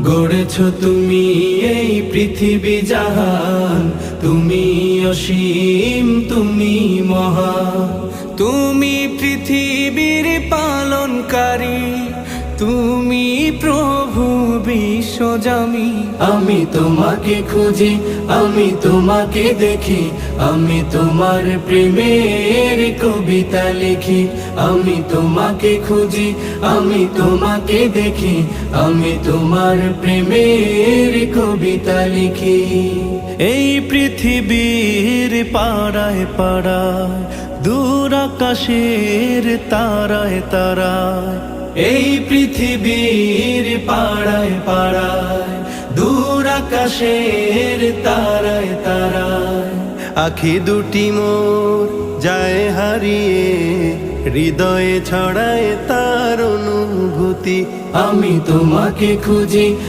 গড়েছ তুমি এই পৃথিবী জাহান, তুমি অসীম, তুমি মহান। তুমি পৃথিবীর পালনকারী, তুমি প্রভু বিশ্বজামি। আমি তোমাকে খুঁজি, আমি তোমাকে দেখি, আমি তোমার প্রেমের কবিতা লিখি। আমি তোমাকে খুঁজি, আমি তোমাকে দেখি, আমি তোমার প্রেমের কবিতা লিখি। এই পৃথিবীর পাড়ায় পাড়ায়, দূর আকাশের তারায় তারায়, এই পৃথিবীর পাড়ায় পাড়ায়, দূর আকাশের তারায় তারায়, আখি দুটি মোর যায় হারিয়ে, হৃদয়ে ছড়ায় তার অনুভূতি। আমি তোমাকে খুঁজি,